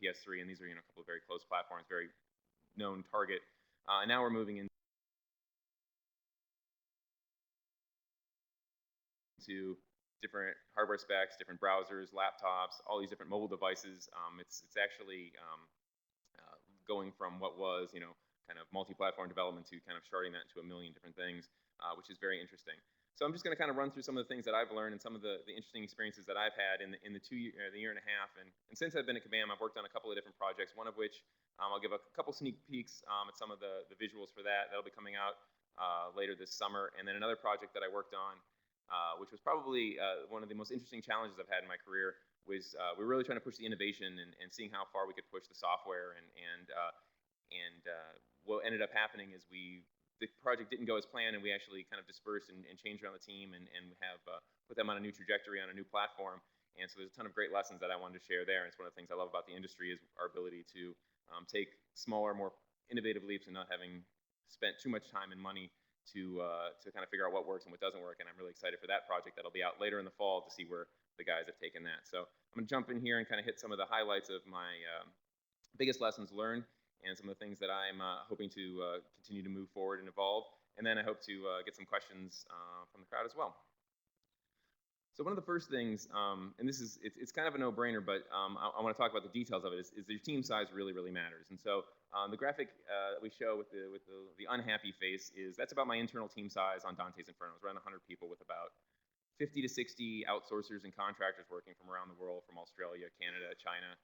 PS3, and these are a couple of very close platforms, very known target. And now we're moving into different hardware specs, different browsers, laptops, all these different mobile devices. It's actually going from what was kind of multi-platform development to kind of sharding that into a million different things, which is very interesting. So I'm just going to kind of run through some of the things that I've learned and some of the interesting experiences that I've had in the year and a half. And since I've been at Kabam, I've worked on a couple of different projects, one of which I'll give a couple sneak peeks at some of the visuals for that. That'll be coming out later this summer. And then another project that I worked on, which was probably one of the most interesting challenges I've had in my career, was we were really trying to push the innovation and seeing how far we could push the software. And what ended up happening is the project didn't go as planned, and we actually kind of dispersed and changed around the team and have put them on a new trajectory, on a new platform. And so there's a ton of great lessons that I wanted to share there. And it's one of the things I love about the industry is our ability to take smaller, more innovative leaps and not having spent too much time and money to kind of figure out what works and what doesn't work. And I'm really excited for that project that'll be out later in the fall to see where the guys have taken that. So I'm going to jump in here and kind of hit some of the highlights of my biggest lessons learned and some of the things that I'm hoping to continue to move forward and evolve. And then I hope to get some questions from the crowd as well. So one of the first things, and it's kind of a no-brainer, but I want to talk about the details of it, is your team size really, really matters. And so the graphic that we show with the unhappy face that's about my internal team size on Dante's Inferno. It's around 100 people with about 50 to 60 outsourcers and contractors working from around the world, from Australia, Canada, China.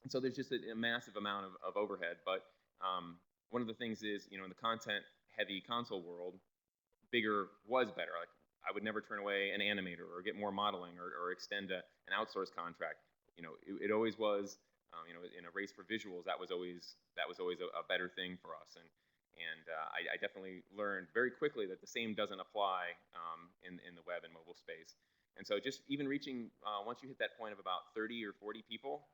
And so there's just a massive amount of overhead. But one of the things is, in the content-heavy console world, bigger was better. Like, I would never turn away an animator or get more modeling or extend an outsource contract. It always was, in a race for visuals, that was always a better thing for us. And I definitely learned very quickly that the same doesn't apply in the web and mobile space. And so just even reaching, once you hit that point of about 30 or 40 people,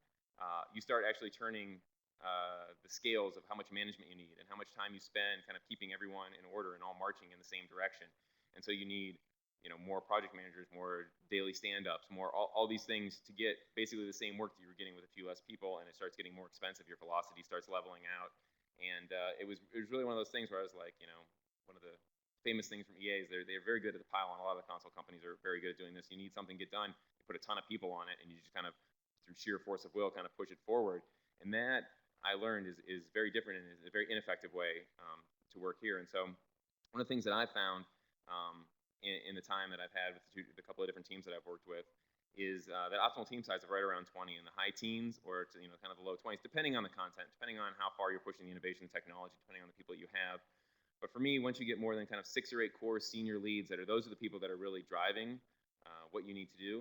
you start actually turning the scales of how much management you need and how much time you spend kind of keeping everyone in order and all marching in the same direction. And so you need more project managers, more daily stand-ups, more all these things to get basically the same work that you were getting with a few less people, and it starts getting more expensive. Your velocity starts leveling out. And it was really one of those things where I was like, one of the famous things from EA is they're very good at the pile on. A lot of the console companies are very good at doing this. You need something to get done, you put a ton of people on it, and you just kind of, through sheer force of will, kind of push it forward. And that, I learned, is very different and is a very ineffective way to work here. And so one of the things that I found in the time that I've had with the couple of different teams that I've worked with is that optimal team size of right around 20 in the high teens or to kind of the low 20s, depending on the content, depending on how far you're pushing the innovation technology, depending on the people you have. But for me, once you get more than kind of 6 or 8 core senior leads those are the people that are really driving what you need to do.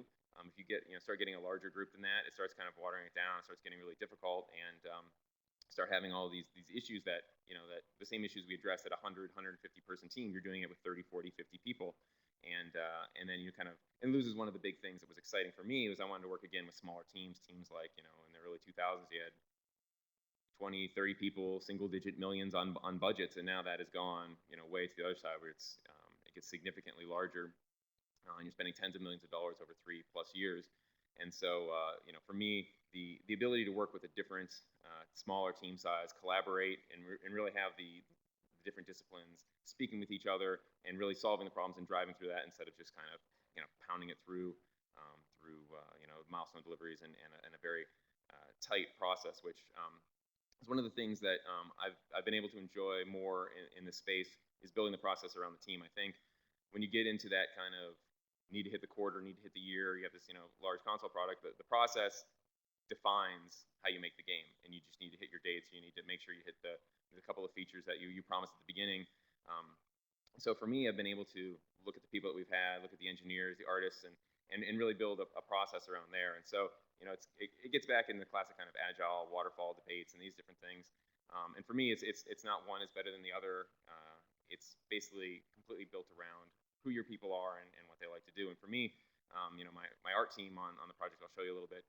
If you start getting a larger group than that, it starts kind of watering it down. It starts getting really difficult, and start having all these issues that the same issues we address at a 150 person team, you're doing it with 30, 40, 50 people. And then you kind of, and loses one of the big things that was exciting for me was I wanted to work again with smaller teams like, in the early 2000s, you had 20, 30 people, single-digit millions on budgets, and now that has gone, way to the other side where it gets significantly larger, and you're spending tens of millions of dollars over 3+ years. And so, for me, the ability to work with a different, smaller team size, collaborate, and really have the different disciplines speaking with each other and really solving the problems and driving through that instead of just kind of pounding it through milestone deliveries and a very tight process, which is one of the things that I've been able to enjoy more in this space is building the process around the team. I think when you get into that kind of need to hit the quarter, need to hit the year, you have this large console product, the process defines how you make the game, and you just need to hit your dates. You need to make sure you hit the couple of features that you promised at the beginning. So for me, I've been able to look at the people that we've had, look at the engineers, the artists, and really build a process around there. And so it gets back in the classic kind of agile waterfall debates and these different things. And for me, it's not one is better than the other. It's basically completely built around who your people are and what they like to do. And for me, my art team on the project, I'll show you a little bit,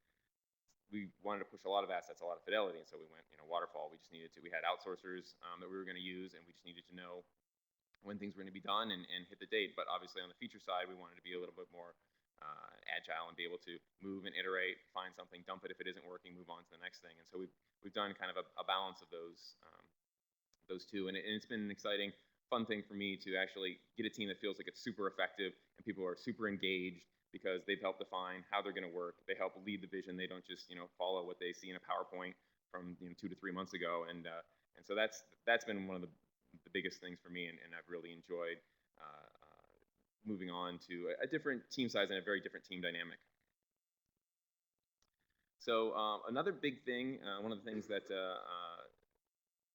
we wanted to push a lot of assets, a lot of fidelity, and so we went, waterfall. We had outsourcers that we were going to use, and we just needed to know when things were going to be done and hit the date. But obviously on the feature side, we wanted to be a little bit more agile and be able to move and iterate, find something, dump it if it isn't working, move on to the next thing. And so we've done kind of a balance of those two, and it's been an exciting, fun thing for me to actually get a team that feels like it's super effective and people are super engaged because they've helped define how they're going to work. They help lead the vision. They don't just follow what they see in a PowerPoint from 2 to 3 months ago, and so that's been one of the biggest things for me, and I've really enjoyed moving on to a different team size and a very different team dynamic. So another big thing, one of the things that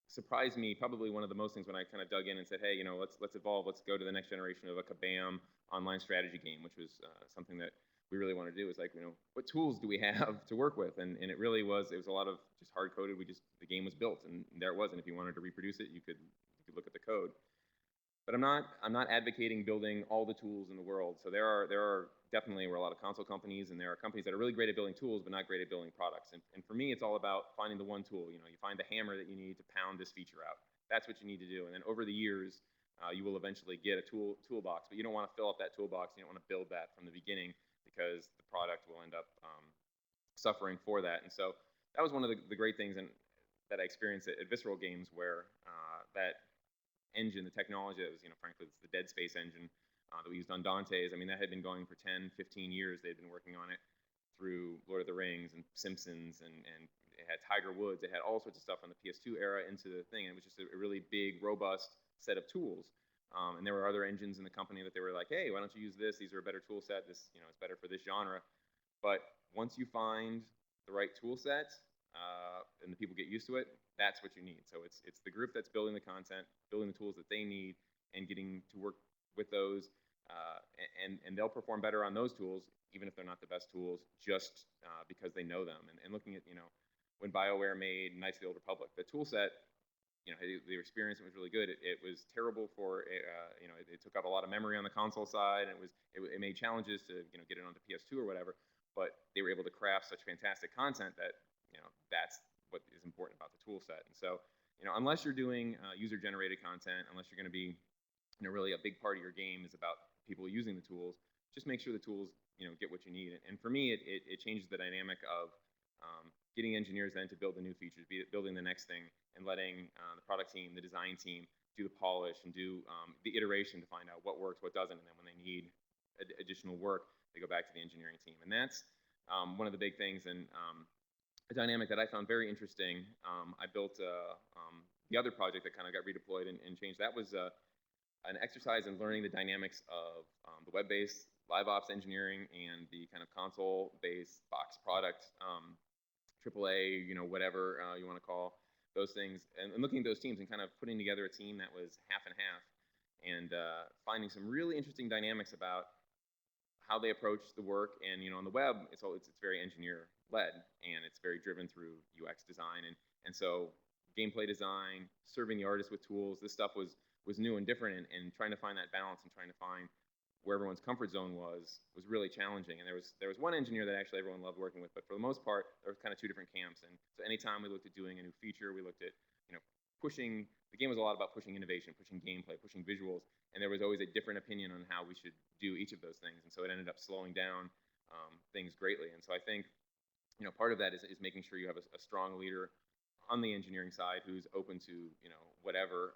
surprised me, probably one of the most things when I kind of dug in and said, hey, let's evolve, let's go to the next generation of a Kabam online strategy game, which was something that we really want to do. Is like, what tools do we have to work with? And it really was, it was a lot of just hard coded. The game was built, and there it was. And if you wanted to reproduce it, you could look at the code. But I'm not advocating building all the tools in the world. So there are definitely a lot of console companies, and there are companies that are really great at building tools, but not great at building products. And for me, it's all about finding the one tool. You find the hammer that you need to pound this feature out. That's what you need to do. And then over the years, you will eventually get a toolbox, but you don't want to fill up that toolbox. You don't want to build that from the beginning because the product will end up suffering for that. And so that was one of the great things that I experienced at Visceral Games, where that engine, the technology that was, frankly, it's the Dead Space engine that we used on Dante's. I mean, that had been going for 10, 15 years. They'd been working on it through Lord of the Rings and Simpsons, and it had Tiger Woods. It had all sorts of stuff from the PS2 era into the thing. And it was just a really big, robust set of tools. And there were other engines in the company that they were like, hey, why don't you use this? These are a better tool set. This, it's better for this genre. But once you find the right tool set and the people get used to it, that's what you need. So it's the group that's building the content, building the tools that they need, and getting to work with those. And they'll perform better on those tools, even if they're not the best tools, just because they know them. And looking at, when BioWare made Knights of the Old Republic, the tool set, the experience was really good. It was terrible for, it took up a lot of memory on the console side, and it made challenges to, get it onto PS2 or whatever. But they were able to craft such fantastic content that, that's what is important about the tool set. And so, unless you're doing user-generated content, unless you're going to be, really a big part of your game is about people using the tools, just make sure the tools, get what you need. And for me, it changes the dynamic of getting engineers then to build the new features, building the next thing, and letting the product team, the design team, do the polish and do the iteration to find out what works, what doesn't, and then when they need additional work, they go back to the engineering team. And that's one of the big things, and a dynamic that I found very interesting. I built the other project that kind of got redeployed and changed. That was an exercise in learning the dynamics of the web-based live ops engineering and the kind of console-based box product, AAA, whatever you want to call those things, and looking at those teams and kind of putting together a team that was half and half, and finding some really interesting dynamics about how they approach the work. And on the web, it's very engineer led, and it's very driven through UX design, and so gameplay design, serving the artist with tools. This stuff was new and different, and trying to find that balance and trying to find where everyone's comfort zone was really challenging. And there was one engineer that actually everyone loved working with, but for the most part, there was kind of two different camps. And so anytime we looked at doing a new feature, we looked at pushing. The game was a lot about pushing innovation, pushing gameplay, pushing visuals, and there was always a different opinion on how we should do each of those things. And so it ended up slowing down things greatly. And so I think part of that is making sure you have a strong leader on the engineering side who's open to whatever.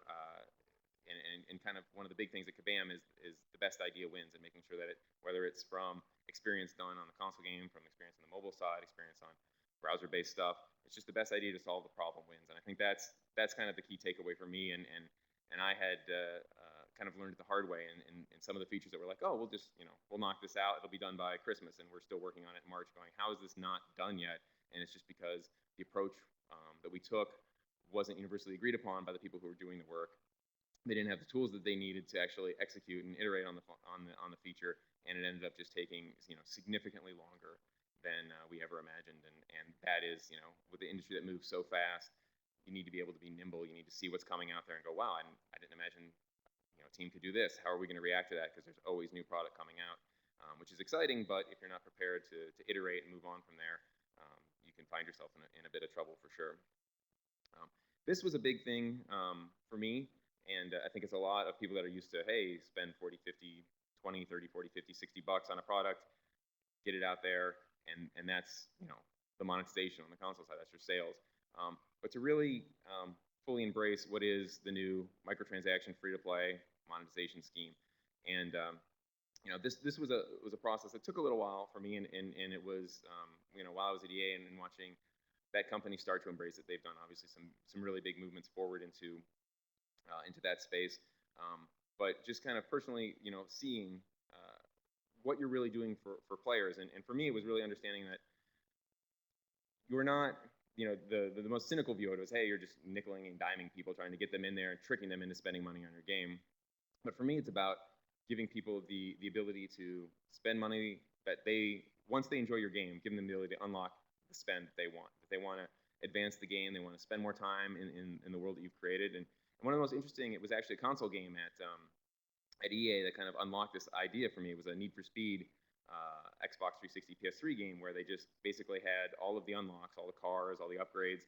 And kind of one of the big things at Kabam is the best idea wins, and making sure that whether it's from experience done on the console game, from experience on the mobile side, experience on browser-based stuff, it's just the best idea to solve the problem wins. And I think that's kind of the key takeaway for me. And I had kind of learned it the hard way. And some of the features that were like, oh, we'll just we'll knock this out, it'll be done by Christmas, and we're still working on it in March, going, how is this not done yet? And it's just because the approach that we took wasn't universally agreed upon by the people who were doing the work. They didn't have the tools that they needed to actually execute and iterate on the feature, and it ended up just taking significantly longer than we ever imagined. And that is with the industry that moves so fast, you need to be able to be nimble. You need to see what's coming out there and go, wow, I didn't imagine a team could do this. How are we going to react to that? Because there's always new product coming out, which is exciting. But if you're not prepared to iterate and move on from there, you can find yourself in a bit of trouble for sure. This was a big thing for me. And I think it's a lot of people that are used to, hey, spend 40, 50, 20, 30, 40, 50, 60 bucks on a product, get it out there, and that's, the monetization on the console side. That's your sales. But to really fully embrace what is the new microtransaction free-to-play monetization scheme. And this was a process that took a little while for me, and it was while I was at EA and watching that company start to embrace it. They've done obviously some really big movements forward into that space. But just kind of personally, seeing what you're really doing for players, and for me, it was really understanding that you're not, the most cynical view of it was, hey, you're just nickeling and diming people, trying to get them in there and tricking them into spending money on your game. But for me, it's about giving people the ability to spend money that once they enjoy your game, giving them the ability to unlock the spend that they want. If they want to advance the game, they want to spend more time in the world that you've created. And one of the most interesting, it was actually a console game at EA that kind of unlocked this idea for me. It was a Need for Speed Xbox 360 PS3 game where they just basically had all of the unlocks, all the cars, all the upgrades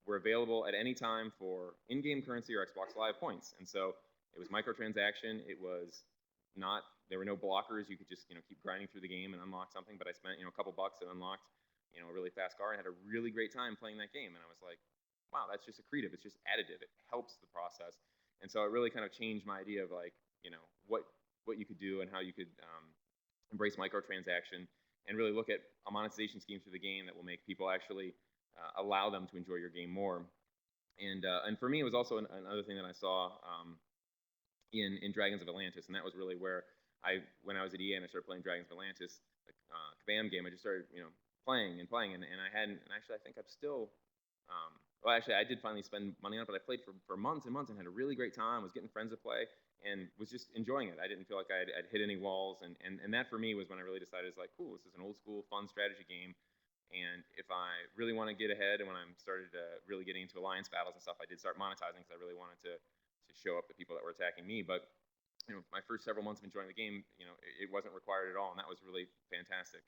were available at any time for in-game currency or Xbox Live points. And so it was microtransaction. It was not, there were no blockers. You could just keep grinding through the game and unlock something. But I spent a couple bucks and unlocked a really fast car and had a really great time playing that game. And I was like, wow, that's just accretive. It's just additive. It helps the process. And so it really kind of changed my idea of like what you could do and how you could embrace microtransaction and really look at a monetization scheme through the game that will make people actually allow them to enjoy your game more. And for me, it was also another thing that I saw in Dragons of Atlantis, and that was really where when I was at EA and I started playing Dragons of Atlantis, the Kabam game, I just started playing, and I hadn't, and actually I think I've still, well actually I did finally spend money on it, but I played for months and months and had a really great time, was getting friends to play, and was just enjoying it. I didn't feel like I'd hit any walls, and that for me was when I really decided, it's like, cool, this is an old school fun strategy game, and if I really want to get ahead, and when I started really getting into alliance battles and stuff, I did start monetizing because I really wanted to show up the people that were attacking me. But my first several months of enjoying the game, it wasn't required at all, and that was really fantastic.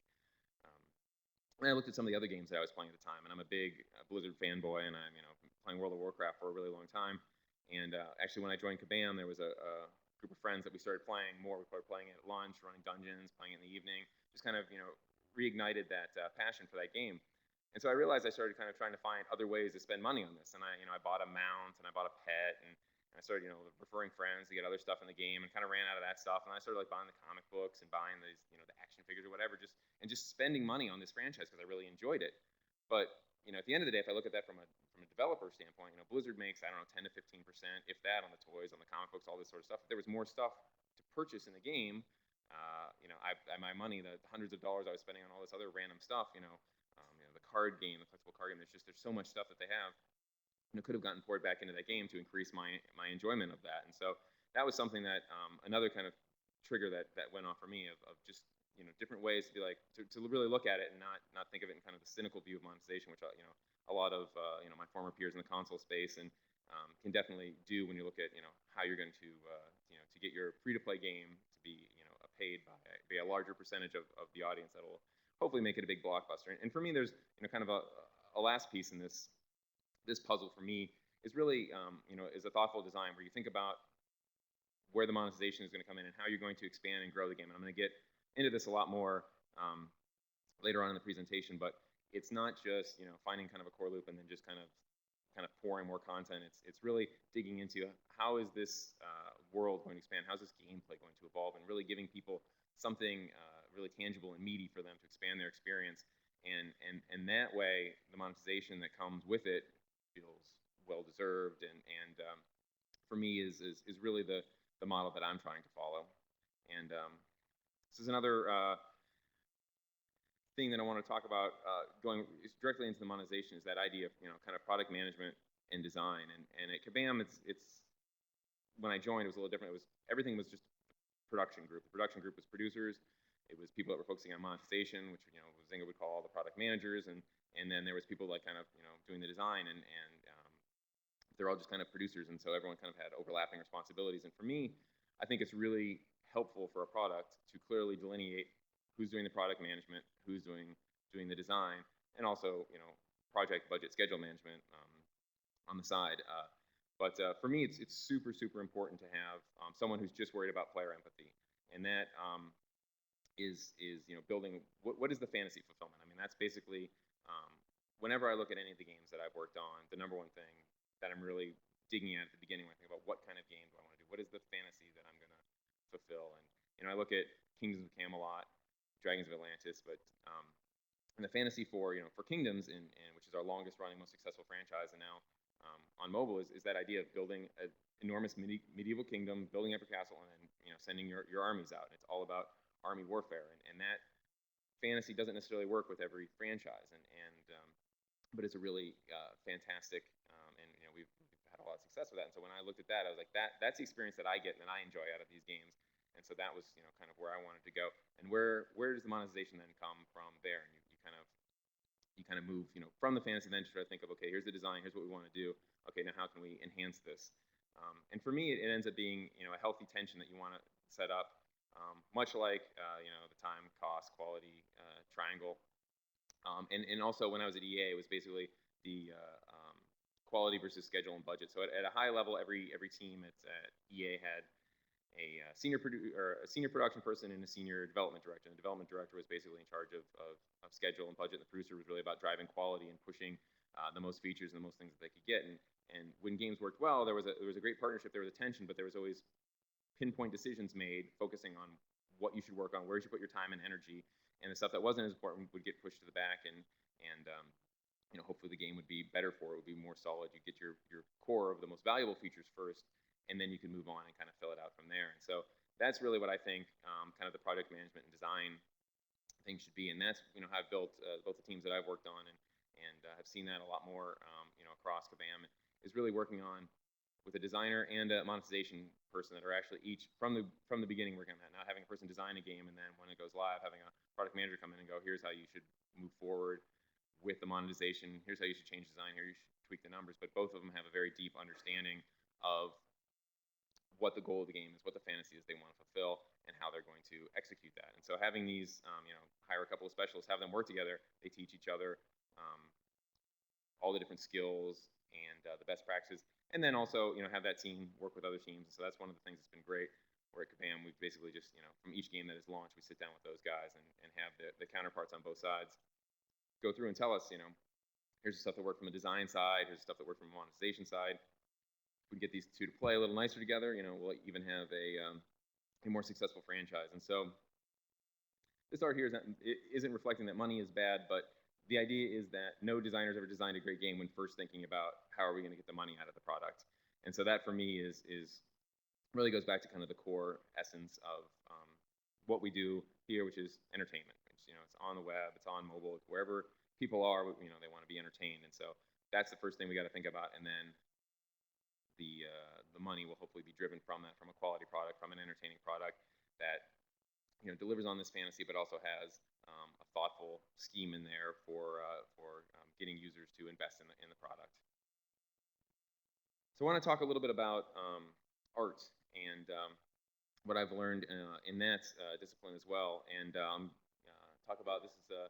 And I looked at some of the other games that I was playing at the time, and I'm a big Blizzard fanboy, and I'm playing World of Warcraft for a really long time. And actually, when I joined Kabam, there was a group of friends that we started playing more. We started playing it at lunch, running dungeons, playing it in the evening, just kind of reignited that passion for that game. And so I realized I started kind of trying to find other ways to spend money on this. And I bought a mount, and I bought a pet, and I started referring friends to get other stuff in the game, and kind of ran out of that stuff. And I started like buying the comic books and buying these the action figures or whatever, just spending money on this franchise because I really enjoyed it. But at the end of the day, if I look at that from a developer standpoint, Blizzard makes, I don't know, 10 to 15%, if that, on the toys, on the comic books, all this sort of stuff. If there was more stuff to purchase in the game, my money, the hundreds of dollars I was spending on all this other random stuff, the card game, the collectible card game, there's so much stuff that they have, could have gotten poured back into that game to increase my enjoyment of that. And so that was something that another kind of trigger that went off for me of just different ways to be like to really look at it and not think of it in kind of the cynical view of monetization, which a lot of my former peers in the console space and can definitely do when you look at how you're going to to get your free-to-play game to be paid by a larger percentage of the audience that will hopefully make it a big blockbuster. And for me, there's kind of a last piece in this puzzle for me is really is a thoughtful design where you think about where the monetization is going to come in and how you're going to expand and grow the game. And I'm going to get into this a lot more later on in the presentation, but it's not just finding kind of a core loop and then just kind of pouring more content. It's really digging into how is this world going to expand, how's this gameplay going to evolve, and really giving people something really tangible and meaty for them to expand their experience. And that way, the monetization that comes with it feels well deserved, and for me is really the model that I'm trying to follow. And this is another thing that I want to talk about going directly into the monetization is that idea of kind of product management and design. And at Kabam, it's when I joined, it was a little different. Everything was just production group. The production group was producers. It was people that were focusing on monetization, which Zynga would call all the product managers, and then there was people like kind of doing the design, and they're all just kind of producers, and so everyone kind of had overlapping responsibilities. And for me, I think it's really helpful for a product to clearly delineate who's doing the product management, who's doing the design, and also project budget schedule management on the side. But for me, it's super important to have someone who's just worried about player empathy, and that is building what is the fantasy fulfillment. I mean, that's basically Whenever I look at any of the games that I've worked on, the number one thing that I'm really digging at the beginning when I think about what kind of game do I want to do, what is the fantasy that I'm going to fulfill, and I look at Kingdoms of Camelot, Dragons of Atlantis, but and the fantasy for for Kingdoms, which is our longest running, most successful franchise, and now on mobile is that idea of building an enormous medieval kingdom, building up your castle, and then sending your armies out. And it's all about army warfare, and that fantasy doesn't necessarily work with every franchise, but it's a really fantastic, and we've had a lot of success with that. And so when I looked at that, I was like, that's the experience that I get and that I enjoy out of these games. And so that was kind of where I wanted to go. And where does the monetization then come from there? And you kind of move from the fantasy, then try to think of, okay, here's the design, here's what we want to do. Okay, now how can we enhance this? And for me, it ends up being a healthy tension that you want to set up, much like the time, cost, quality triangle. And also when I was at EA, it was basically the quality versus schedule and budget. So at a high level, every team at EA had a senior production person and a senior development director. And the development director was basically in charge of schedule and budget. And the producer was really about driving quality and pushing the most features and the most things that they could get. And when games worked well, there was a great partnership. There was a tension, but there was always pinpoint decisions made, focusing on what you should work on, where you should put your time and energy, and the stuff that wasn't as important would get pushed to the back. And hopefully the game would be better for it, would be more solid. You get your core of the most valuable features first, and then you can move on and kind of fill it out from there. And so that's really what I think kind of the project management and design thing should be. And that's how I've built both the teams that I've worked on, and have seen that a lot more across Kabam, is really working on with a designer and a monetization person that are actually each from the beginning working on that. Not having a person design a game and then when it goes live, having a product manager come in and go, here's how you should move forward with the monetization. Here's how you should change design. Here you should tweak the numbers. But both of them have a very deep understanding of what the goal of the game is, what the fantasy is they want to fulfill, and how they're going to execute that. And so having these, hire a couple of specialists, have them work together. They teach each other all the different skills and the best practices, and then also have that team work with other teams. And so that's one of the things that's been great. Where at Kabam, we've basically just from each game that is launched, we sit down with those guys and have the counterparts on both sides go through and tell us, here's the stuff that worked from the design side, here's the stuff that worked from the monetization side. If we get these two to play a little nicer together, we'll even have a more successful franchise. And so this art here isn't reflecting that money is bad, but the idea is that no designer's ever designed a great game when first thinking about how are we going to get the money out of the product. And so that for me is really goes back to kind of the core essence of what we do here, which is entertainment. It's on the web, it's on mobile, wherever people are, they want to be entertained. And so that's the first thing we got to think about. And then the money will hopefully be driven from that, from a quality product, from an entertaining product that delivers on this fantasy, but also has a thoughtful scheme in there for getting users to invest in the product. So I want to talk a little bit about art and what I've learned in that discipline as well, and talk about, this is a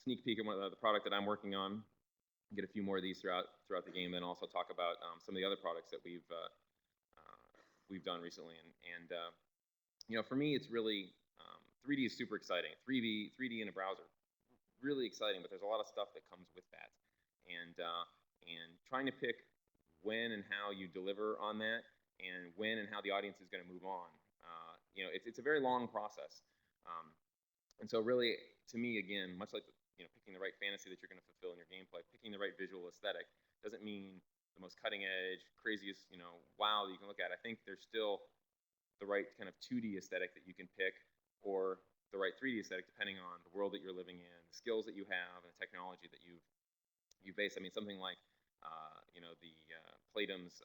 sneak peek of the product that I'm working on. Get a few more of these throughout the game, then also talk about some of the other products that we've done recently. And for me, it's really 3D is super exciting. 3D in a browser, really exciting. But there's a lot of stuff that comes with that, and trying to pick when and how you deliver on that, and when and how the audience is going to move on. It's a very long process. And so really, to me, again, much like picking the right fantasy that you're going to fulfill in your gameplay, picking the right visual aesthetic doesn't mean the most cutting edge, craziest, wow that you can look at. I think there's still the right kind of 2D aesthetic that you can pick, or the right 3D aesthetic, depending on the world that you're living in, the skills that you have, and the technology that you've based. I mean, something like the Playdum's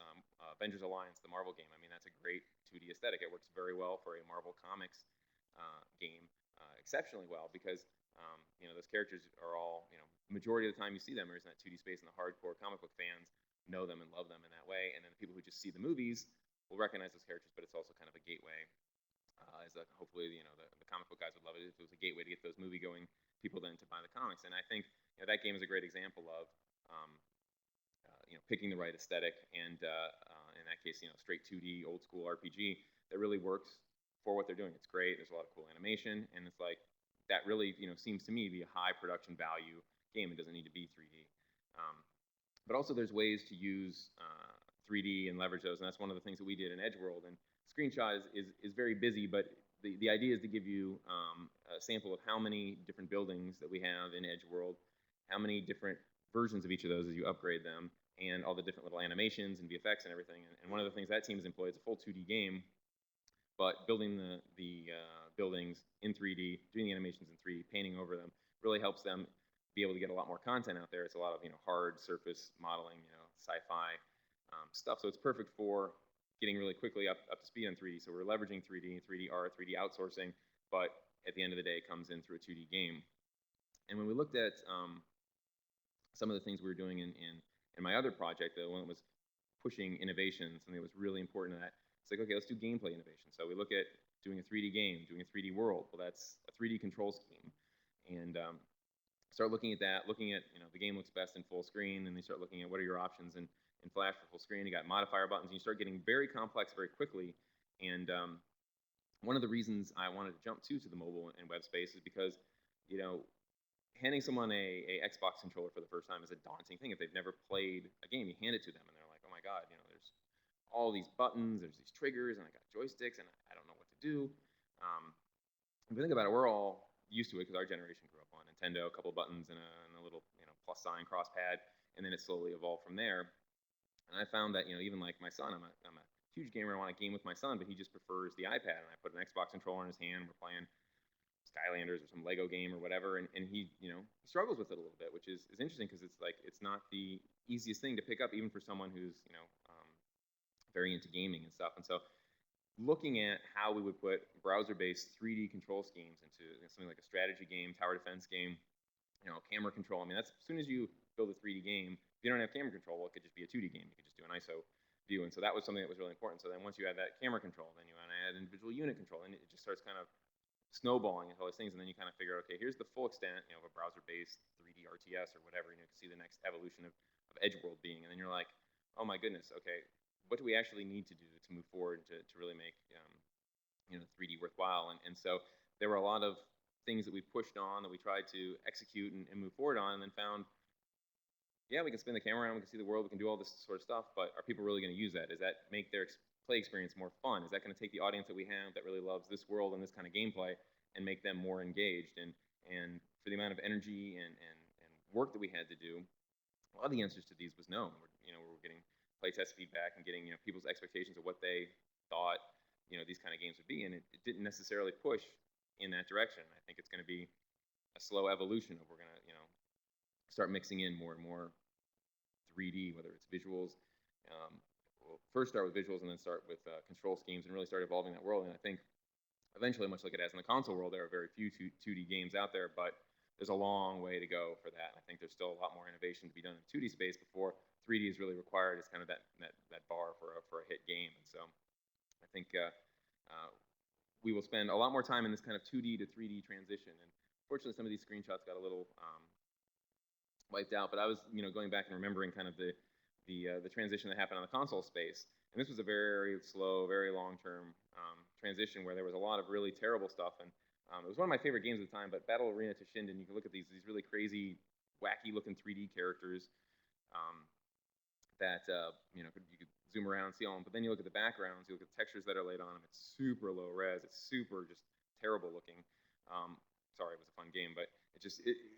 Avengers Alliance, the Marvel game. I mean, that's a great 2D aesthetic. It works very well for a Marvel Comics game, exceptionally well, because those characters are all, majority of the time you see them are in that 2D space, and the hardcore comic book fans know them and love them in that way. And then the people who just see the movies will recognize those characters, but it's also kind of a gateway. Hopefully, the comic book guys would love it if it was a gateway to get those movie-going people then to buy the comics. And I think that game is a great example of picking the right aesthetic, and in that case, straight 2D, old school RPG that really works for what they're doing. It's great. There's a lot of cool animation, and it's like that really, seems to me to be a high production value game. It doesn't need to be 3D. But also there's ways to use 3D and leverage those, and that's one of the things that we did in Edgeworld. And Screenshot is very busy, but the idea is to give you a sample of how many different buildings that we have in Edgeworld, how many different versions of each of those as you upgrade them, and all the different little animations and VFX and everything. And one of the things that team has employed is a full 2D game, but building the buildings in 3D, doing the animations in 3D, painting over them, really helps them be able to get a lot more content out there. It's a lot of hard surface modeling, sci-fi stuff. So it's perfect for getting really quickly up to speed on 3D. So we're leveraging 3D, 3D art, 3D outsourcing, but at the end of the day, it comes in through a 2D game. And when we looked at some of the things we were doing in my other project, the one that was pushing innovation, something that was really important to that, it's like, okay, let's do gameplay innovation. So we look at doing a 3D game, doing a 3D world. Well, that's a 3D control scheme. And start looking at that, looking at, the game looks best in full screen, and they start looking at what are your options in Flash for full screen. You got modifier buttons, and you start getting very complex very quickly. And one of the reasons I wanted to jump to the mobile and web space is because, handing someone a Xbox controller for the first time is a daunting thing. If they've never played a game, you hand it to them, and they're like, oh my God, there's all these buttons, there's these triggers, and I got joysticks, and I don't know what to do. If you think about it, we're all used to it because our generation grew up on Nintendo, a couple of buttons and a little plus sign cross pad, and then it slowly evolved from there. And I found that even like my son, I'm a huge gamer. I want to game with my son, but he just prefers the iPad. And I put an Xbox controller in his hand. We're playing Skylanders or some Lego game or whatever, and he he struggles with it a little bit, which is interesting because it's like it's not the easiest thing to pick up even for someone who's very into gaming and stuff. And so looking at how we would put browser-based 3D control schemes into something like a strategy game, tower defense game, camera control. I mean, that's as soon as you build a 3D game, if you don't have camera control, well, it could just be a 2D game. You could just do an ISO view. And so that was something that was really important. So then once you add that camera control, then you want to add individual unit control, and it just starts kind of snowballing into all these things. And then you kind of figure, okay, here's the full extent, of a browser-based 3D RTS or whatever. You can see the next evolution of Edgeworld being. And then you're like, oh my goodness, okay, what do we actually need to do to move forward to really make 3D worthwhile? And so there were a lot of things that we pushed on that we tried to execute and move forward on, and then found, yeah, we can spin the camera around, we can see the world, we can do all this sort of stuff, but are people really going to use that? Does that make their play experience more fun? Is that going to take the audience that we have that really loves this world and this kind of gameplay and make them more engaged? And for the amount of energy and work that we had to do, a lot of the answers to these was no. We're getting playtest feedback and getting people's expectations of what they thought these kind of games would be, and it didn't necessarily push in that direction. I think it's going to be a slow evolution of we're going to start mixing in more and more 3D, whether it's visuals. We'll first start with visuals and then start with control schemes and really start evolving that world. And I think eventually, much like it has in the console world, there are very few 2D games out there, but there's a long way to go for that. I think there's still a lot more innovation to be done in 2D space before 3D is really required as kind of that bar for a hit game. And so I think we will spend a lot more time in this kind of 2D to 3D transition. And fortunately, some of these screenshots got a little wiped out, but I was going back and remembering kind of the transition that happened on the console space. And this was a very slow, very long-term transition where there was a lot of really terrible stuff. And it was one of my favorite games at the time, but Battle Arena to Shinden, you can look at these really crazy, wacky-looking 3D characters that you could zoom around and see all them. But then you look at the backgrounds, you look at the textures that are laid on them. It's super low res. It's super just terrible looking. Sorry, it was a fun game, but it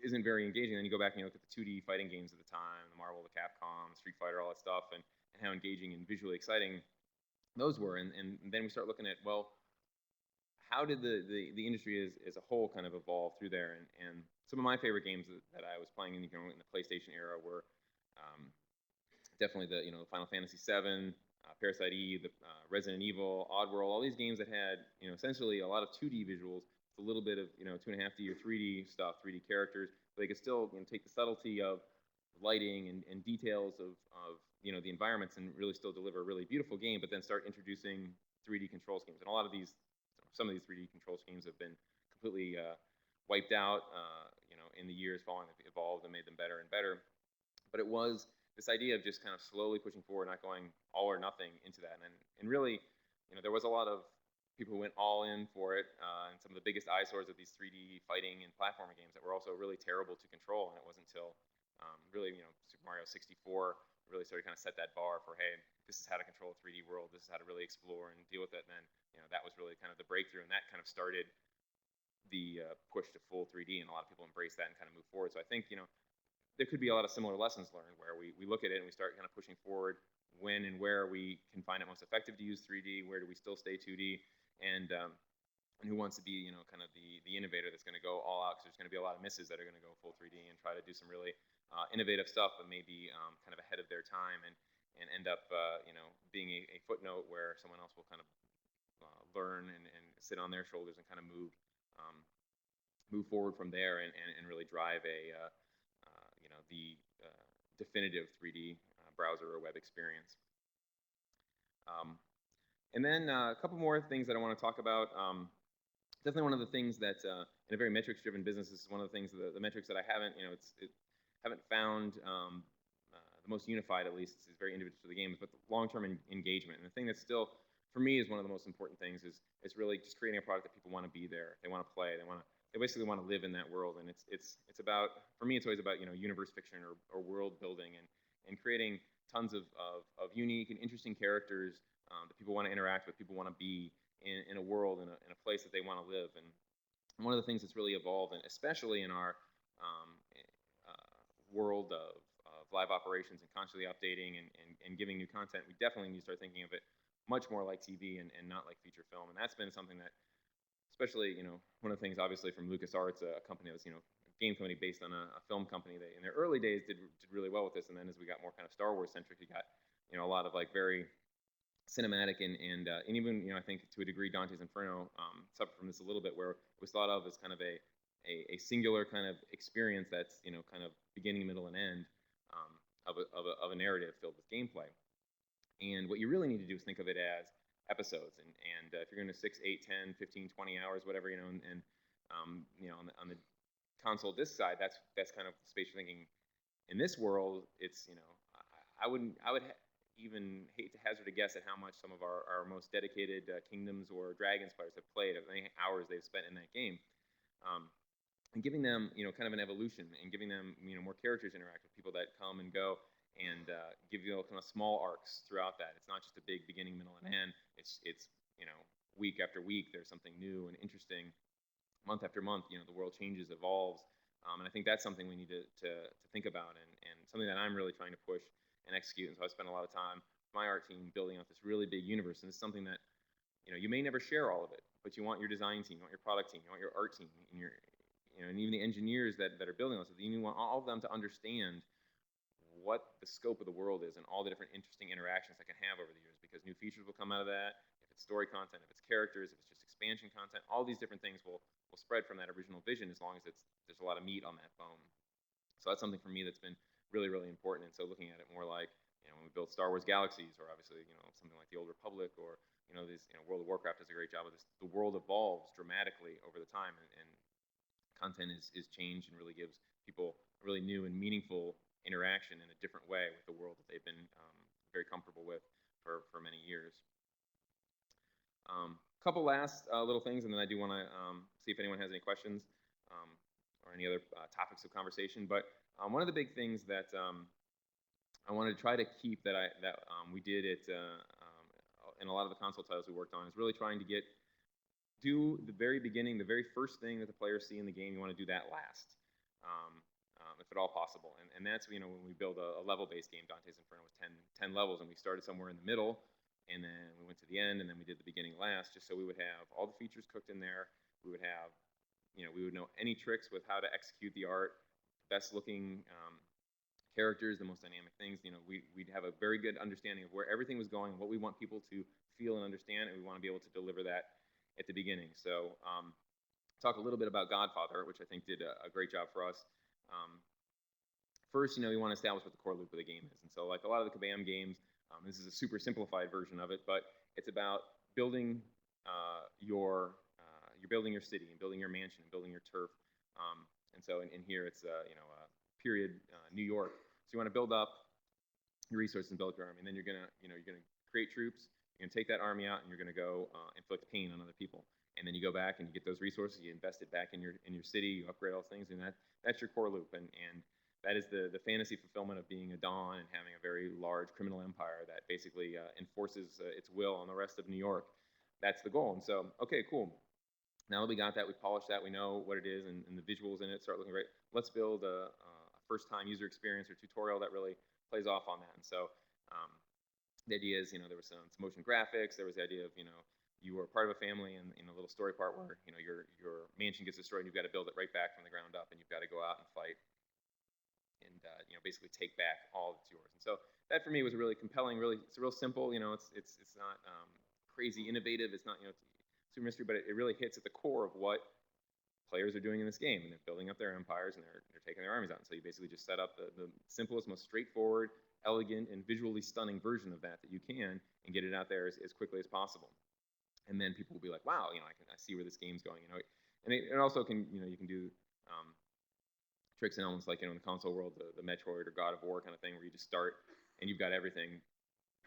isn't very engaging. Then you go back and you look at the 2D fighting games at the time, the Marvel, the Capcom, Street Fighter, all that stuff, and how engaging and visually exciting those were. And then we start looking at, well, how did the industry as a whole kind of evolve through there? And some of my favorite games that I was playing in the PlayStation era were definitely the Final Fantasy VII, Parasite Eve, the Resident Evil, Oddworld, all these games that had essentially a lot of 2D visuals, with a little bit of 2.5D or 3D stuff, 3D characters, but they could still take the subtlety of lighting and details of the environments and really still deliver a really beautiful game, but then start introducing 3D control schemes. And a lot of these, some of these 3D control schemes have been completely wiped out, in the years following. They've evolved and made them better and better. But it was this idea of just kind of slowly pushing forward, not going all or nothing into that. And really, there was a lot of people who went all in for it, and some of the biggest eyesores of these 3D fighting and platforming games that were also really terrible to control. And it wasn't until really, Super Mario 64 really started kind of set that bar for, hey, this is how to control a 3D world. This is how to really explore and deal with it. And then, that was really kind of the breakthrough, and that kind of started the push to full 3D, and a lot of people embrace that and kind of move forward. So I think, there could be a lot of similar lessons learned where we look at it and we start kind of pushing forward when and where we can find it most effective to use 3D, where do we still stay 2D, and who wants to be, kind of the innovator that's going to go all out, because there's going to be a lot of misses that are going to go full 3D and try to do some really innovative stuff, but maybe kind of ahead of their time, and end up, being a footnote where someone else will kind of learn and sit on their shoulders and kind of move forward from there, and really drive the definitive 3D browser or web experience. And then a couple more things that I want to talk about. Definitely one of the things that in a very metrics-driven business, this is one of the things, the metrics that I haven't, haven't found the most unified, at least. It's very individual to the games, but the long-term engagement. And the thing that still, for me, is one of the most important things is really just creating a product that people want to be there, they want to play, they basically want to live in that world. And it's about, for me, it's always about, universe fiction or world building, and creating tons of unique and interesting characters that people want to interact with, people want to be in a world, in a place that they want to live. And one of the things that's really evolved, and especially in our world of live operations and constantly updating and giving new content, we definitely need to start thinking of it much more like TV and not like feature film. And that's been something that, especially, one of the things, obviously, from Lucas Arts, a company that was, a game company based on a film company, they, in their early days, did really well with this. And then as we got more kind of Star Wars centric, you got, a lot of like very cinematic and even, I think to a degree, Dante's Inferno suffered from this a little bit, where it was thought of as kind of a singular kind of experience that's, kind of beginning, middle, and end of a narrative filled with gameplay. And what you really need to do is think of it as episodes. And if you're going to 6, 8, 10, 15, 20 hours, whatever, on the console disc side, that's kind of the space you're thinking. In this world, it's, I would even hate to hazard a guess at how much some of our most dedicated Kingdoms or Dragons players have played, of many hours they've spent in that game. And giving them, kind of an evolution, and giving them, more characters interact with, people that come and go, and give you kind of small arcs throughout that. It's not just a big beginning, middle, and end. It's week after week, there's something new and interesting. Month after month, the world changes, evolves, and I think that's something we need to think about, and something that I'm really trying to push and execute. And so I spend a lot of time with my art team building out this really big universe, and it's something that, you may never share all of it, but you want your design team, you want your product team, you want your art team, and and even the engineers that are building this, you want all of them to understand what the scope of the world is, and all the different interesting interactions that can have over the years, because new features will come out of that. If it's story content, if it's characters, if it's just expansion content, all these different things will spread from that original vision, as long as there's a lot of meat on that bone. So that's something for me that's been really, really important. And so looking at it more like, when we build Star Wars Galaxies, or obviously, something like the Old Republic, or, these, World of Warcraft does a great job of this. The world evolves dramatically over the time, and content is changed, and really gives people a really new and meaningful interaction in a different way with the world that they've been very comfortable with for many years. Couple last little things, and then I do want to see if anyone has any questions or any other topics of conversation. But one of the big things that I wanted to try to keep that we did in a lot of the console titles we worked on, is really trying to do the very beginning, the very first thing that the players see in the game. You want to do that last, if at all possible. And that's, when we build a level-based game, Dante's Inferno was 10 levels, and we started somewhere in the middle, and then we went to the end, and then we did the beginning last, just so we would have all the features cooked in there. We would have, we would know any tricks with how to execute the art, best-looking characters, the most dynamic things. We'd have a very good understanding of where everything was going, what we want people to feel and understand, and we want to be able to deliver that at the beginning. So talk a little bit about Godfather, which I think did a great job for us. First, you want to establish what the core loop of the game is. And so, like a lot of the Kabam games, this is a super simplified version of it, but it's about building you're building your city, and building your mansion, and building your turf. And so in here, it's period New York. So you want to build up your resources and build your army, and then you're gonna create troops. You're going to take that army out and you're going to go inflict pain on other people. And then you go back and you get those resources, you invest it back in your city, you upgrade all those things, and that's your core loop. And that is the fantasy fulfillment of being a Don and having a very large criminal empire that basically enforces its will on the rest of New York. That's the goal. And so, okay, cool. Now that we got that, we polished that, we know what it is, and the visuals in it start looking great. Let's build a first-time user experience or tutorial that really plays off on that. And so the idea is, there was some motion graphics. There was the idea of, you were part of a family, and in a little story part where, your mansion gets destroyed, and you've got to build it right back from the ground up, and you've got to go out and fight and basically take back all that's yours. And so that for me was really compelling. Really, it's real simple. It's not crazy innovative. It's not super mystery, but it really hits at the core of what players are doing in this game, and they're building up their empires and they're taking their armies out. And so you basically just set up the simplest, most straightforward, elegant, and visually stunning version of that you can, and get it out there as quickly as possible. And then people will be like, wow, I see where this game's going. And it also can, you can do tricks and elements like in the console world, the Metroid or God of War kind of thing, where you just start and you've got everything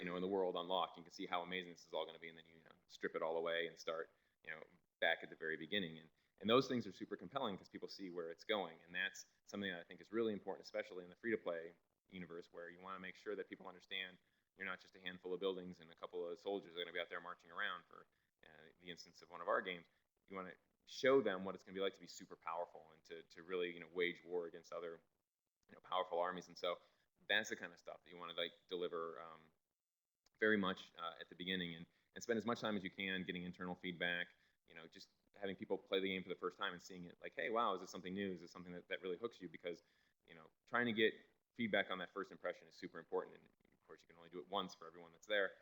in the world unlocked. You can see how amazing this is all going to be, and then you strip it all away and start back at the very beginning. And those things are super compelling because people see where it's going, and that's something that I think is really important, especially in the free-to-play universe, where you want to make sure that people understand you're not just a handful of buildings and a couple of soldiers that are going to be out there marching around. For the instance of one of our games, you want to show them what it's going to be like to be super powerful and to really wage war against other powerful armies. And so that's the kind of stuff that you want to deliver very much at the beginning, and spend as much time as you can getting internal feedback. Just having people play the game for the first time and seeing it like, hey, wow, is this something new? Is this something that really hooks you? Because trying to get feedback on that first impression is super important, and of course you can only do it once for everyone that's there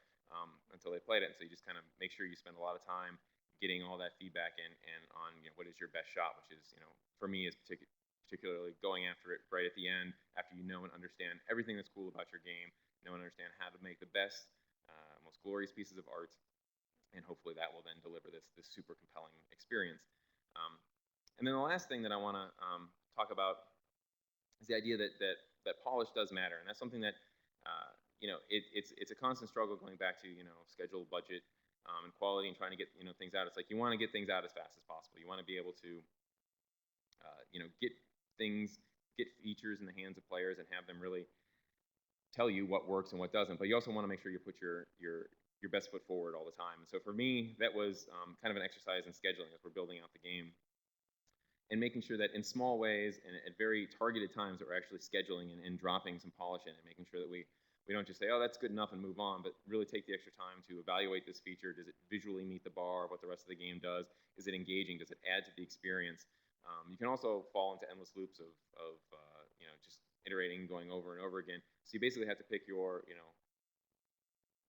until they played it. And so you just kind of make sure you spend a lot of time getting all that feedback and on what is your best shot, which is for me is particularly going after it right at the end, after you know and understand everything that's cool about your game, know and understand how to make the best, most glorious pieces of art, and hopefully that will then deliver this super compelling experience. And then the last thing that I want to talk about is the idea that polish does matter, and that's something that it's a constant struggle going back to schedule, budget, and quality, and trying to get things out. It's like you want to get things out as fast as possible. You want to be able to get features in the hands of players and have them really tell you what works and what doesn't. But you also want to make sure you put your best foot forward all the time. And so for me, that was kind of an exercise in scheduling as we're building out the game, and making sure that in small ways and at very targeted times that we're actually scheduling and dropping some polish in, and making sure that we don't just say, oh, that's good enough and move on, but really take the extra time to evaluate this feature. Does it visually meet the bar of what the rest of the game does? Is it engaging? Does it add to the experience? You can also fall into endless loops of just iterating, going over and over again. So you basically have to pick your,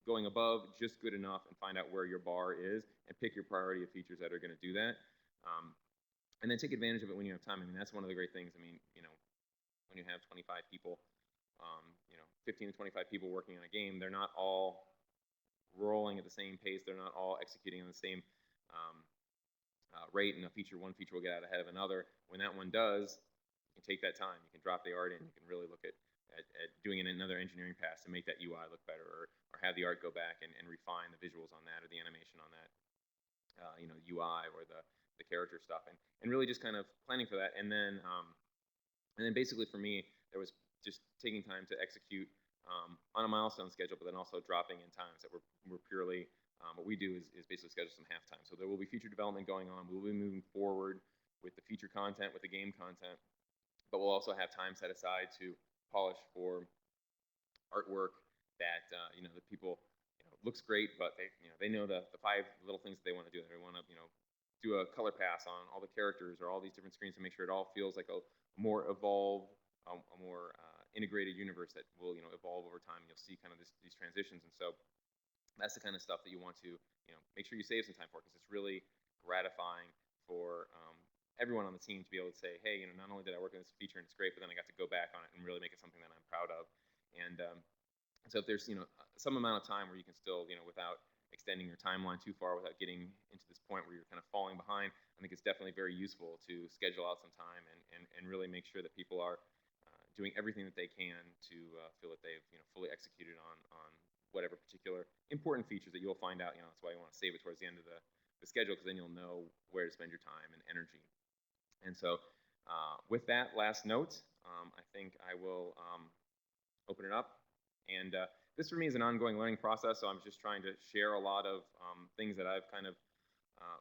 going above just good enough and find out where your bar is, and pick your priority of features that are going to do that. And then take advantage of it when you have time. I mean, that's one of the great things. I mean, when you have 25 people, 15 to 25 people working on a game, they're not all rolling at the same pace. They're not all executing on the same rate, and one feature will get out ahead of another. When that one does, you can take that time. You can drop the art in. You can really look at doing another engineering pass to make that UI look better, or have the art go back and refine the visuals on that, or the animation on that, UI or the character stuff, and really just kind of planning for that. And then basically for me, there was just taking time to execute on a milestone schedule, but then also dropping in times that were purely what we do is basically schedule some halftime. So there will be feature development going on. We'll be moving forward with the feature content, with the game content, but we'll also have time set aside to polish for artwork that the people looks great, but they know the 5 little things that they want to do. They want to do a color pass on all the characters or all these different screens to make sure it all feels like a more evolved, a more integrated universe that will evolve over time. You'll see kind of these transitions, and so that's the kind of stuff that you want to make sure you save some time for, because it's really gratifying for everyone on the team to be able to say, hey, not only did I work on this feature and it's great, but then I got to go back on it and really make it something that I'm proud of. And so if there's some amount of time where you can still without extending your timeline too far, without getting into this point where you're kind of falling behind, I think it's definitely very useful to schedule out some time and really make sure that people are doing everything that they can to feel that they've fully executed on whatever particular important features that you'll find out. That's why you want to save it towards the end of the schedule, because then you'll know where to spend your time and energy. And so with that last note, I think I will open it up. And this for me is an ongoing learning process, so I'm just trying to share a lot of things that I've kind of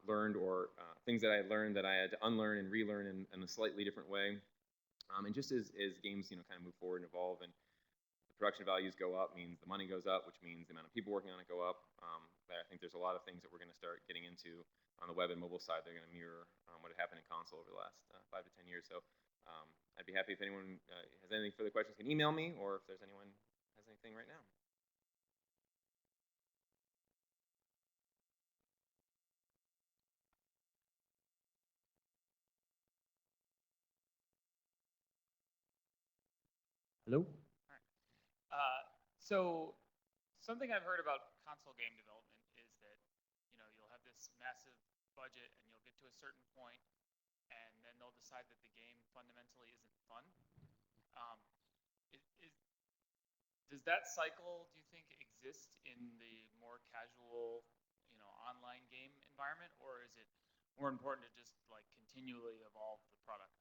learned, or things that I learned that I had to unlearn and relearn in a slightly different way. And just as games, kind of move forward and evolve, and the production values go up, means the money goes up, which means the amount of people working on it go up. I think there's a lot of things that we're going to start getting into on the web and mobile side. They're going to mirror what had happened in console over the last 5 to 10 years. So I'd be happy if anyone has any further questions, can email me, or if there's anyone has anything right now. Hello? All right. So something I've heard about console game development is that you'll have this massive budget and you'll get to a certain point, and then they'll decide that the game fundamentally isn't fun. Um, does that cycle, do you think, exist in the more casual, online game environment, or is it more important to just like continually evolve the product?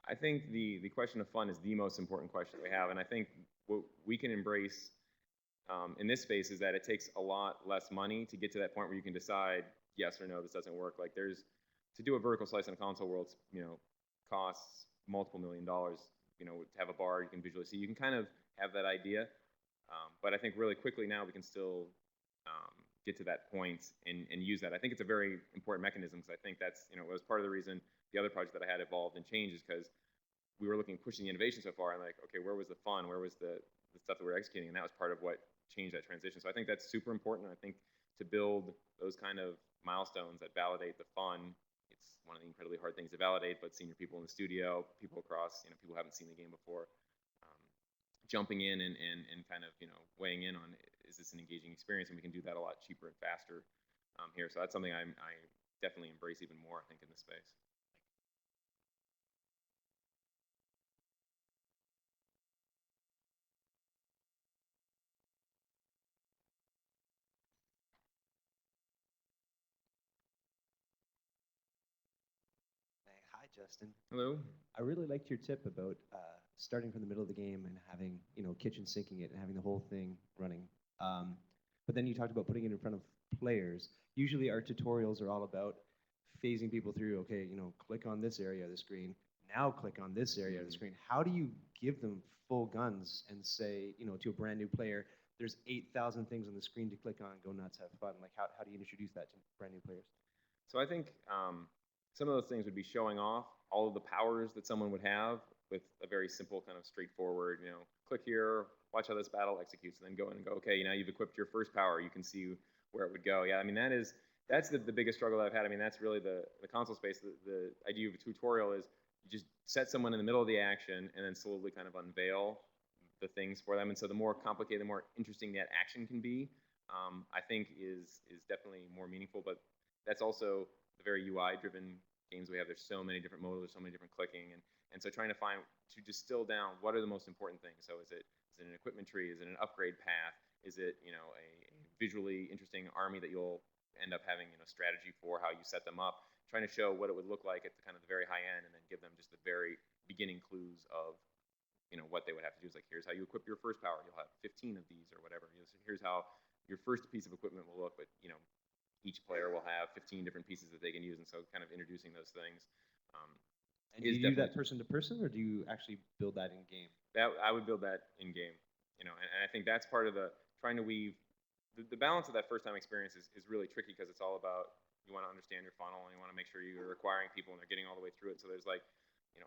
I think the question of fun is the most important question that we have, and I think what we can embrace in this space is that it takes a lot less money to get to that point where you can decide yes or no, this doesn't work. Like to do a vertical slice in a console world, costs multiple $1,000,000. To have a bar you can visually see, you can kind of have that idea, but I think really quickly now we can still get to that point and use that. I think it's a very important mechanism, because I think that's was part of the reason the other project that I had evolved and changed, is because we were looking pushing the innovation so far, and like, okay, where was the fun? Where was the stuff that we were executing? And that was part of what changed that transition. So I think that's super important. I think to build those kind of milestones that validate the fun, it's one of the incredibly hard things to validate, but senior people in the studio, people across, people who haven't seen the game before, jumping in and kind of, weighing in on, is this an engaging experience? And we can do that a lot cheaper and faster here. So that's something I definitely embrace even more, I think, in this space. Hi, Justin. Hello. I really liked your tip about starting from the middle of the game and having, kitchen sinking it and having the whole thing running. But then you talked about putting it in front of players. Usually our tutorials are all about phasing people through, okay, click on this area of the screen, now click on this area of the screen. How do you give them full guns and say, to a brand new player, there's 8,000 things on the screen to click on, go nuts, have fun? Like, how do you introduce that to brand new players? So I think some of those things would be showing off all of the powers that someone would have with a very simple, kind of straightforward, click here, watch how this battle executes, and then go in and go, okay, now you've equipped your first power, you can see where it would go. Yeah, I mean, that's the biggest struggle that I've had. I mean, that's really the console space. The idea of a tutorial is you just set someone in the middle of the action and then slowly kind of unveil the things for them. And so the more complicated, the more interesting that action can be, I think is definitely more meaningful. But that's also the very UI-driven games we have. There's so many different modes, there's so many different clicking, and so trying to distill down what are the most important things. So is it an equipment tree? Is it an upgrade path? Is it a visually interesting army that you'll end up having strategy for how you set them up? Trying to show what it would look like at the kind of the very high end, and then give them just the very beginning clues of what they would have to do. Is like, here's how you equip your first power. You'll have 15 of these or whatever. So here's how your first piece of equipment will look, but each player will have 15 different pieces that they can use, and so kind of introducing those things. And do you do that person to person, or do you actually build that in game? I would build that in game, and I think that's part of the trying to weave the balance of that first time experience is really tricky, because it's all about, you want to understand your funnel and you want to make sure you're acquiring people and they're getting all the way through it. So there's like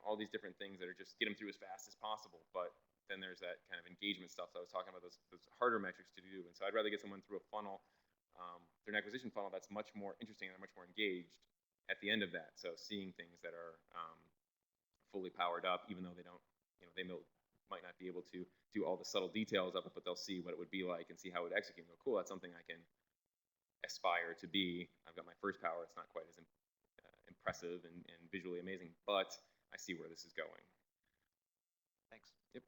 all these different things that are just get them through as fast as possible, but then there's that kind of engagement stuff that I was talking about, those harder metrics to do. And so I'd rather get someone through a funnel, through an acquisition funnel that's much more interesting and they're much more engaged at the end of that. So seeing things that are fully powered up, even though they don't, they might not be able to do all the subtle details of it, but they'll see what it would be like and see how it would execute and go, cool, that's something I can aspire to be. I've got my first power. It's not quite as impressive and visually amazing, but I see where this is going. Thanks. Yep.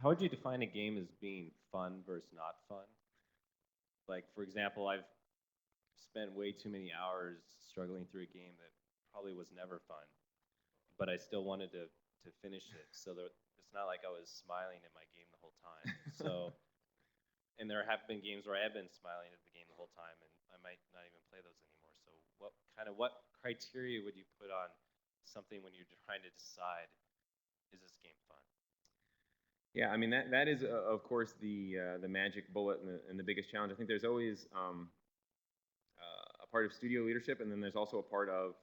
How would you define a game as being fun versus not fun? Like, for example, I've spent way too many hours struggling through a game that probably was never fun, but I still wanted to finish it. So it's not like I was smiling at my game the whole time. So, and there have been games where I have been smiling at the game the whole time, and I might not even play those anymore. So, what criteria would you put on something when you're trying to decide, is this game fun? Yeah, I mean that is of course the magic bullet and the biggest challenge. I think there's always a part of studio leadership, and then there's also a part of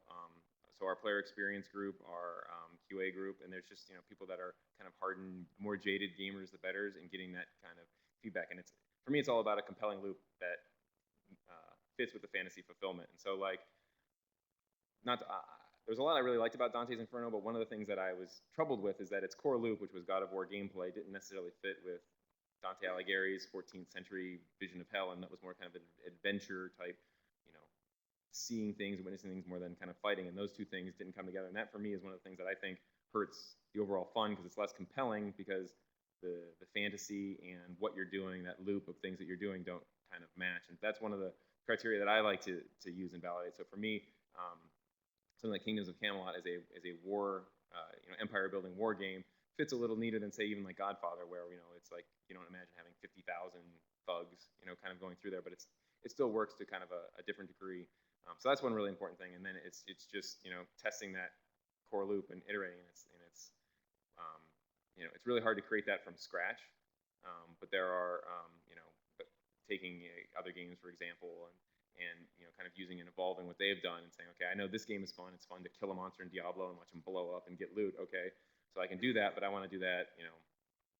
so our player experience group, our QA group, and there's just people that are kind of hardened, more jaded gamers, the betters, and getting that kind of feedback. And it's for me, it's all about a compelling loop that fits with the fantasy fulfillment. And so like not to, there's a lot I really liked about Dante's Inferno, but one of the things that I was troubled with is that its core loop, which was God of War gameplay, didn't necessarily fit with Dante Alighieri's 14th century vision of hell, and that was more kind of an adventure type, seeing things and witnessing things more than kind of fighting. And those two things didn't come together. And that for me is one of the things that I think hurts the overall fun, because it's less compelling, because the fantasy and what you're doing, that loop of things that you're doing, don't kind of match. And that's one of the criteria that I like to use and validate. So for me, something like Kingdoms of Camelot as a war, empire building war game fits a little neater than say even like Godfather, where it's like you don't imagine having 50,000 thugs, kind of going through there, but it still works to kind of a different degree. So that's one really important thing, and then it's just testing that core loop and iterating, and it's really hard to create that from scratch. But there are but taking other games for example, and kind of using and evolving what they've done and saying, okay, I know this game is fun. It's fun to kill a monster in Diablo and watch him blow up and get loot. Okay, so I can do that, but I want to do that,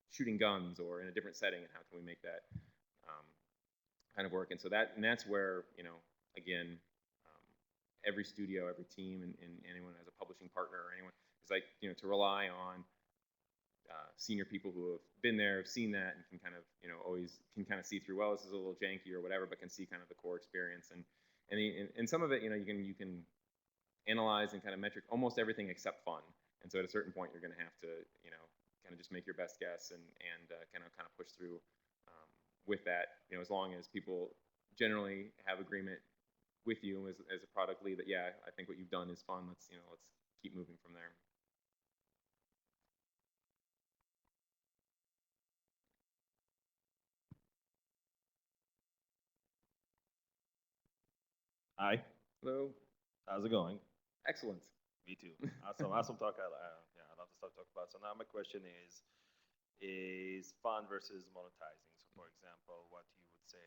shooting guns or in a different setting. And how can we make that kind of work? And so that's where again, every studio, every team, and anyone as a publishing partner or anyone is like to rely on senior people who have been there, have seen that, and can kind of always can kind of see through, well, this is a little janky or whatever, but can see kind of the core experience. And some of it you can analyze and kind of metric almost everything except fun. And so at a certain point you're going to have to kind of just make your best guess and kind of push through with that, as long as people generally have agreement with you as a product lead that, yeah, I think what you've done is fun. Let's keep moving from there. Hi, Hello. how's it going? Excellent. Me too. Awesome talk. Yeah, I love the stuff to talk about. So now my question is fun versus monetizing. So for example, what you would say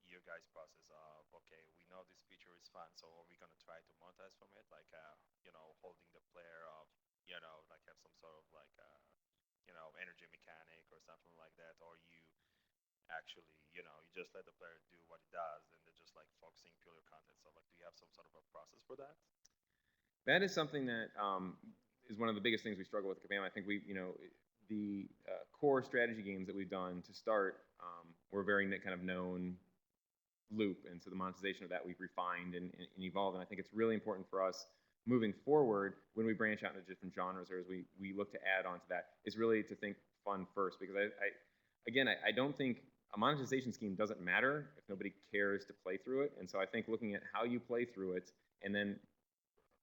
your guys' process of, okay, we know this feature is fun, so are we gonna try to monetize from it, like holding the player of, like have some sort of like energy mechanic or something like that, or you actually, you just let the player do what he does, and they're just like focusing purely on content. So like, do you have some sort of a process for that? That is something that is one of the biggest things we struggle with at Kabam. I think the core strategy games that we've done to start were very kind of known loop, and so the monetization of that we've refined and evolved. And I think it's really important for us moving forward when we branch out into different genres, or as we look to add on to that, is really to think fun first. Because I don't think a monetization scheme doesn't matter if nobody cares to play through it. And so I think looking at how you play through it, and then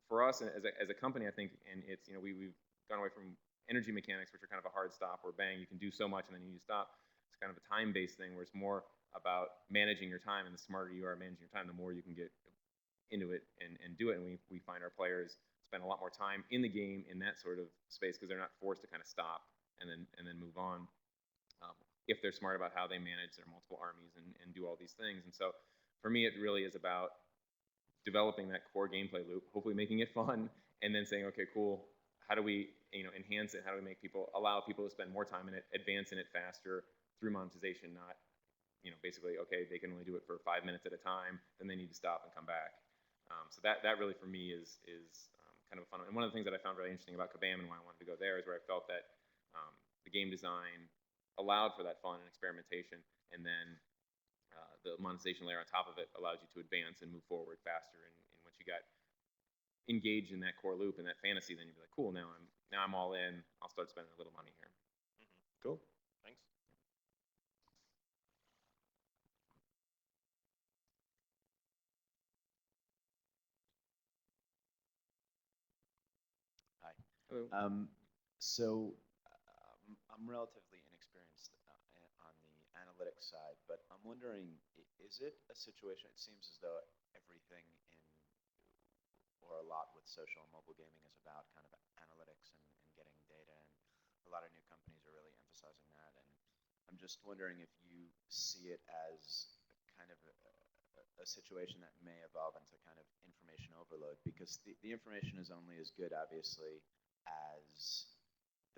for us as a company, I think, and it's we've gone away from energy mechanics, which are kind of a hard stop where bang, you can do so much and then you need to stop. It's kind of a time-based thing where it's more about managing your time, and the smarter you are managing your time, the more you can get into it and do it. And we find our players spend a lot more time in the game in that sort of space because they're not forced to kind of stop and then move on, if they're smart about how they manage their multiple armies and do all these things. And so for me, it really is about developing that core gameplay loop, hopefully making it fun, and then saying, okay, cool, how do we enhance it? How do we allow people to spend more time in it, advance in it faster through monetization, not basically, okay, they can only do it for 5 minutes at a time, then they need to stop and come back. So that really for me is kind of fun. And one of the things that I found really interesting about Kabam and why I wanted to go there is where I felt that the game design allowed for that fun and experimentation, and then the monetization layer on top of it allows you to advance and move forward faster. And once you got engaged in that core loop and that fantasy, then you'd be like, cool, now I'm all in. I'll start spending a little money here. Cool. Thanks. Hi. Hello. I'm relatively inexperienced on the analytics side, but I'm wondering, is it a situation, it seems as though everything in, or a lot with social and mobile gaming is about kind of analytics and getting data, and a lot of new companies are really emphasizing that, and I'm just wondering if you see it as kind of a situation that may evolve into kind of information overload, because the information is only as good, obviously, as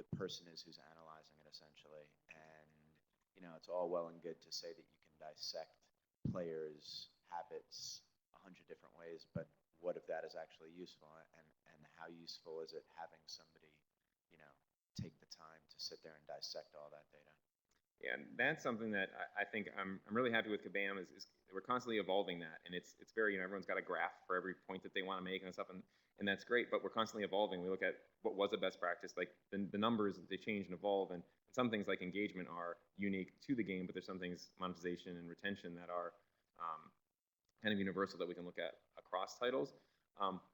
the person is who's analyzing it, essentially. And, you know, it's all well and good to say that you can dissect players' habits 100 different ways, but what if that is actually useful? And how useful is it having somebody, you know, take the time to sit there and dissect all that data? Yeah, and that's something that I think I'm really happy with Kabam is we're constantly evolving that, and it's very, you know, everyone's got a graph for every point that they want to make and stuff, and that's great, but we're constantly evolving. We look at what was a best practice, like the numbers, they change and evolve, and some things like engagement are unique to the game, but there's some things, monetization and retention, that are kind of universal that we can look at across titles.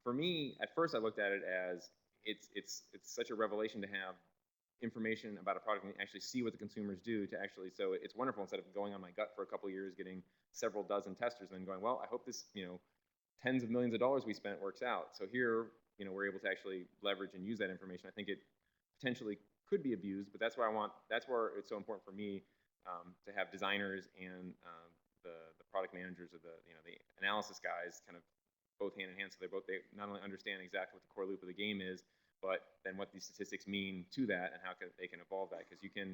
For me, at first I looked at it as it's such a revelation to have information about a product and actually see what the consumers do to actually, so it's wonderful instead of going on my gut for a couple of years, getting several dozen testers and then going, well, I hope this, you know, tens of millions of dollars we spent works out. So here, you know, we're able to actually leverage and use that information. I think it potentially could be abused, but that's where it's so important for me to have designers and the product managers or the analysis guys kind of both hand in hand, so they not only understand exactly what the core loop of the game is, but then what these statistics mean to that and how they can evolve that. Because you can,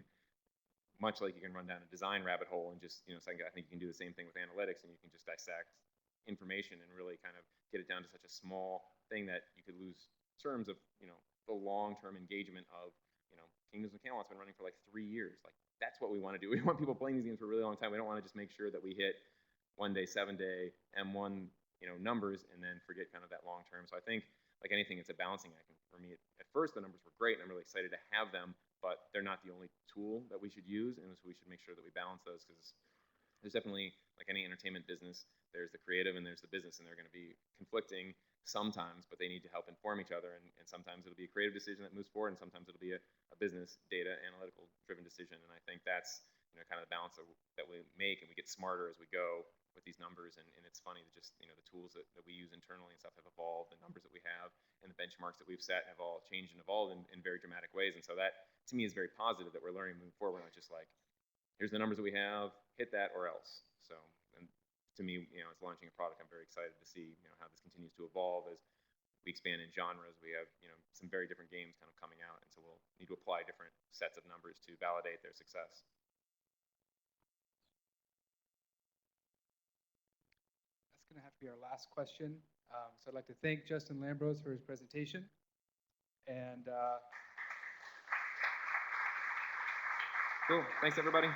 much like you can run down a design rabbit hole and just, you know, I think you can do the same thing with analytics, and you can just dissect information and really kind of get it down to such a small thing that you could lose terms of, you know, the long-term engagement of, you know, Kingdoms of Camelot's been running for like 3 years. Like, that's what we want to do. We want people playing these games for a really long time. We don't want to just make sure that we hit 1-day, 7-day M1, you know, numbers and then forget kind of that long term. So I think, like anything, it's a balancing act. And for me, at first the numbers were great, and I'm really excited to have them, but they're not the only tool that we should use, and so we should make sure that we balance those, because there's definitely, like any entertainment business, there's the creative and there's the business, and they're going to be conflicting sometimes, but they need to help inform each other, and sometimes it'll be a creative decision that moves forward, and sometimes it'll be a business, data, analytical driven decision, and I think that's, you know, kind of the balance that we make, and we get smarter as we go with these numbers, and it's funny that just, you know, the tools that we use internally and stuff have evolved, the numbers that we have and the benchmarks that we've set have all changed and evolved in very dramatic ways, and so that to me is very positive that we're learning moving forward. We're not just like, here's the numbers that we have, hit that or else. So, and to me, you know, as launching a product, I'm very excited to see, you know, how this continues to evolve as we expand in genres. We have, you know, some very different games kind of coming out, and so we'll need to apply different sets of numbers to validate their success. That's going to have to be our last question. So I'd like to thank Justin Lambros for his presentation. And Cool. Thanks, everybody.